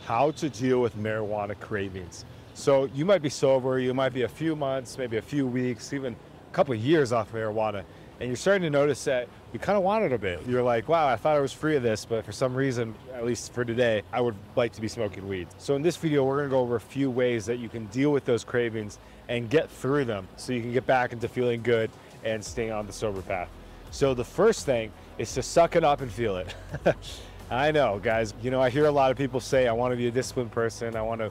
how to deal with marijuana cravings. So you might be sober, you might be a few months, maybe a few weeks, even a couple of years off marijuana, and you're starting to notice that you kind of want it a bit. You're like, wow, I thought I was free of this, but for some reason, at least for today, I would like to be smoking weed. So in this video, we're gonna go over a few ways that you can deal with those cravings and get through them so you can get back into feeling good and staying on the sober path. So the first thing is to suck it up and feel it. I know, guys, you know, I hear a lot of people say, I want to be a disciplined person. I want to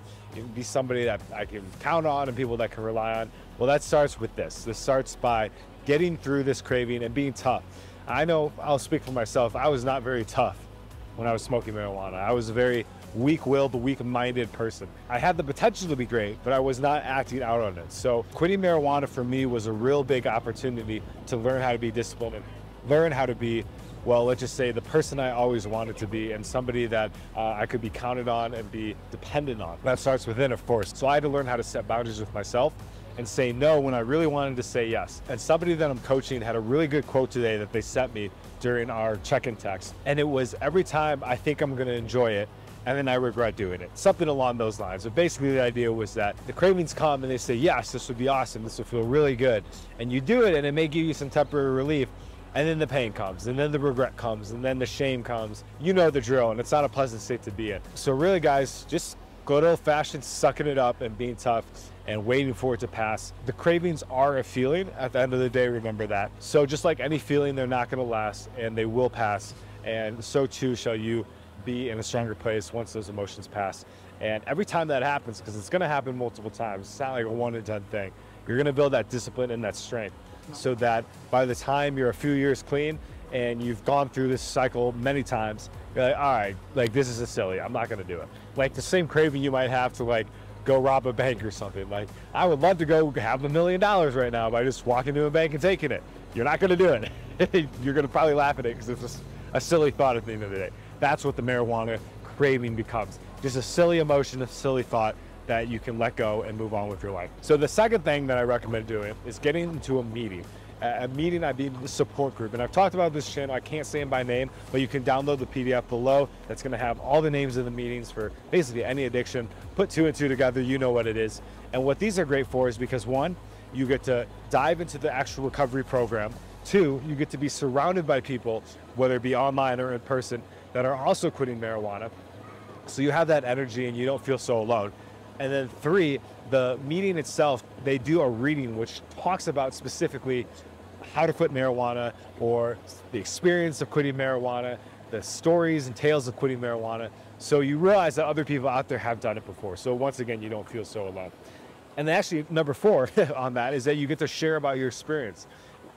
be somebody that I can count on and people that can rely on. Well, that starts with this. This starts by getting through this craving and being tough. I know, I'll speak for myself, I was not very tough when I was smoking marijuana. I was a very weak-willed, weak-minded person. I had the potential to be great, but I was not acting out on it. So quitting marijuana for me was a real big opportunity to learn how to be disciplined and learn how to be, well, let's just say the person I always wanted to be and somebody that I could be counted on and be dependent on. That starts within, of course. So I had to learn how to set boundaries with myself and say no when I really wanted to say yes. And somebody that I'm coaching had a really good quote today that they sent me during our check-in text. And it was, every time I think I'm gonna enjoy it, and then I regret doing it. Something along those lines. But basically the idea was that the cravings come and they say, yes, this would be awesome, this would feel really good. And you do it and it may give you some temporary relief, and then the pain comes, and then the regret comes, and then the shame comes. You know the drill, and it's not a pleasant state to be in. So really, guys, just good old-fashioned sucking it up and being tough and waiting for it to pass. The cravings are a feeling. At the end of the day, remember that. So just like any feeling, they're not gonna last, and they will pass, and so too shall you be in a stronger place once those emotions pass. And every time that happens, because it's gonna happen multiple times, it's not like a 1 in 10 thing, you're gonna build that discipline and that strength, so that by the time you're a few years clean and you've gone through this cycle many times, you're like, all right, like this is a silly, I'm not gonna do it. Like the same craving you might have to like go rob a bank or something. Like I would love to go have $1 million right now by just walking to a bank and taking it. You're not gonna do it. You're gonna probably laugh at it because it's just a silly thought at the end of the day. That's what the marijuana craving becomes. Just a silly emotion, a silly thought that you can let go and move on with your life. So the second thing that I recommend doing is getting into a meeting. A meeting, I mean the support group. And I've talked about this channel, I can't say them by name, but you can download the PDF below. That's gonna have all the names of the meetings for basically any addiction. Put 2 and 2 together, you know what it is. And what these are great for is because 1, you get to dive into the actual recovery program. 2, you get to be surrounded by people, whether it be online or in person, that are also quitting marijuana. So you have that energy and you don't feel so alone. And then 3, the meeting itself, they do a reading which talks about specifically how to quit marijuana or the experience of quitting marijuana, the stories and tales of quitting marijuana. So you realize that other people out there have done it before. So once again, you don't feel so alone. And then actually number 4 on that is that you get to share about your experience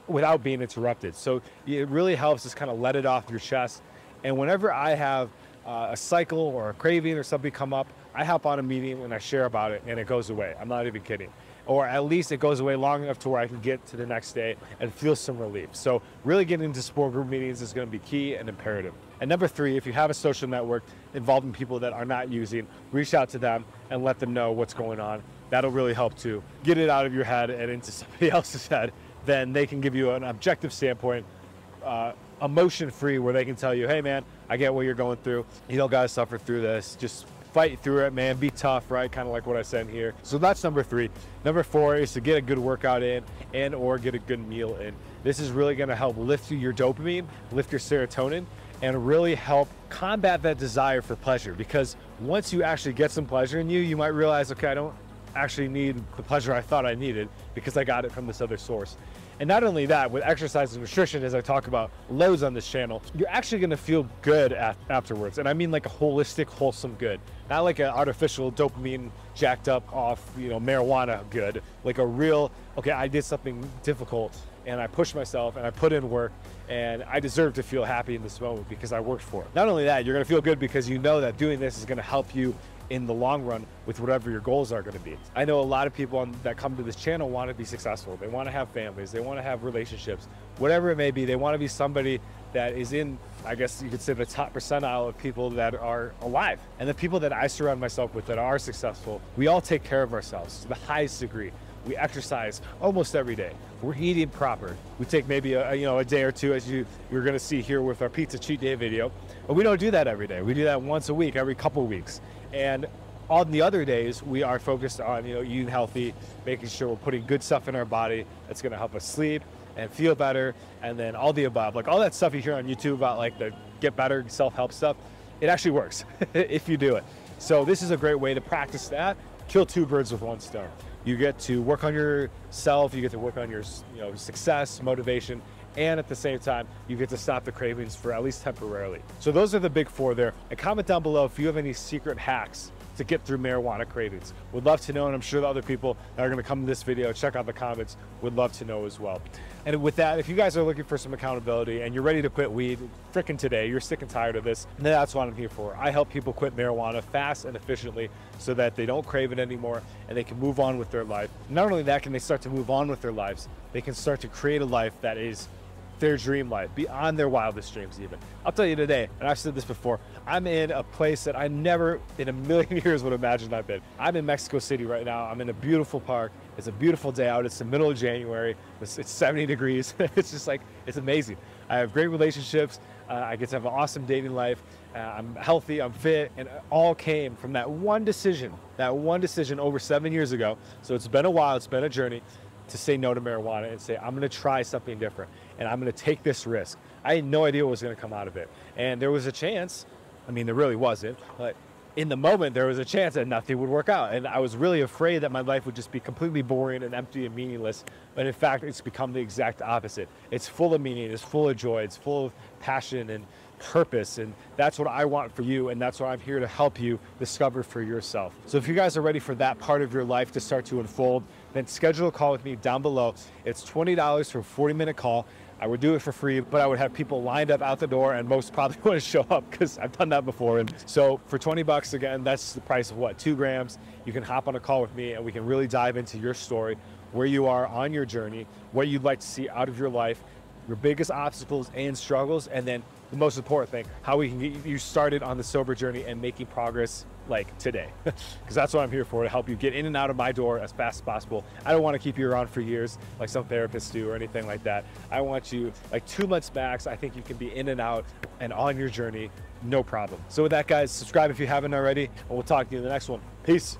without being interrupted. So it really helps just kind of let it off your chest. And whenever I have a cycle or a craving or something come up, I hop on a meeting and I share about it and it goes away. I'm not even kidding. Or at least it goes away long enough to where I can get to the next day and feel some relief. So really getting into support group meetings is gonna be key and imperative. And number 3, if you have a social network involving people that are not using, reach out to them and let them know what's going on. That'll really help too. Get it out of your head and into somebody else's head. Then they can give you an objective standpoint, emotion-free, where they can tell you, hey man, I get what you're going through. You don't gotta suffer through this. Just fight through it, man. Be tough, right? Kind of like what I said here. So that's number 3. Number 4 is to get a good workout in and or get a good meal in. This is really gonna help lift your dopamine, lift your serotonin, and really help combat that desire for pleasure. Because once you actually get some pleasure in you, you might realize, okay, I don't actually need the pleasure I thought I needed because I got it from this other source. And not only that, with exercise and nutrition, as I talk about loads on this channel, you're actually gonna feel good afterwards. And I mean like a holistic, wholesome good. Not like an artificial dopamine jacked up off, you know, marijuana good. Like a real, okay, I did something difficult and I pushed myself and I put in work and I deserve to feel happy in this moment because I worked for it. Not only that, you're gonna feel good because you know that doing this is gonna help you in the long run with whatever your goals are going to be. I know a lot of people that come to this channel want to be successful. They want to have families, they want to have relationships, whatever it may be. They want to be somebody that is in, I guess you could say, the top percentile of people that are alive. And the people that I surround myself with that are successful, we all take care of ourselves to the highest degree. We exercise almost every day. We're eating proper. We take maybe a day or two, as you're going to see here with our pizza cheat day video, but we don't do that every day. We do that once a week, every couple weeks. And on the other days, we are focused on, eating healthy, making sure we're putting good stuff in our body that's going to help us sleep and feel better, and then all the above. Like all that stuff you hear on YouTube about like the get better self-help stuff, it actually works if you do it. So this is a great way to practice that, kill two birds with one stone. You get to work on yourself, you get to work on your success, motivation, and at the same time, you get to stop the cravings for at least temporarily. So those are the big four there. And comment down below if you have any secret hacks to get through marijuana cravings. Would love to know, and I'm sure the other people that are gonna come to this video, check out the comments, would love to know as well. And with that, if you guys are looking for some accountability and you're ready to quit weed frickin' today, you're sick and tired of this, then that's what I'm here for. I help people quit marijuana fast and efficiently so that they don't crave it anymore and they can move on with their life. Not only that, can they start to move on with their lives, they can start to create a life that is their dream life, beyond their wildest dreams even. I'll tell you today, and I've said this before, I'm in a place that I never in a million years would imagine I've been. I'm in Mexico City right now. I'm in a beautiful park. It's a beautiful day out. It's the middle of January. It's 70 degrees. It's just like, it's amazing. I have great relationships. I get to have an awesome dating life. I'm healthy, I'm fit, and it all came from that one decision over 7 years ago. So it's been a while, it's been a journey to say no to marijuana and say, I'm gonna try something different and I'm gonna take this risk. I had no idea what was gonna come out of it. And there was a chance, I mean, there really wasn't, but in the moment, there was a chance that nothing would work out. And I was really afraid that my life would just be completely boring and empty and meaningless. But in fact, it's become the exact opposite. It's full of meaning, it's full of joy, it's full of passion and purpose. And that's what I want for you. And that's what I'm here to help you discover for yourself. So if you guys are ready for that part of your life to start to unfold, then schedule a call with me down below. It's $20 for a 40-minute call. I would do it for free, but I would have people lined up out the door and most probably wouldn't show up because I've done that before. And so for 20 bucks, again, that's the price of what, 2 grams. You can hop on a call with me and we can really dive into your story, where you are on your journey, what you'd like to see out of your life, your biggest obstacles and struggles, and then the most important thing, how we can get you started on the sober journey and making progress like today. Because that's what I'm here for, to help you get in and out of my door as fast as possible. I don't want to keep you around for years like some therapists do or anything like that. I want you like 2 months max. I think you can be in and out and on your journey, no problem. So with that, guys, subscribe if you haven't already, and we'll talk to you in the next one. Peace.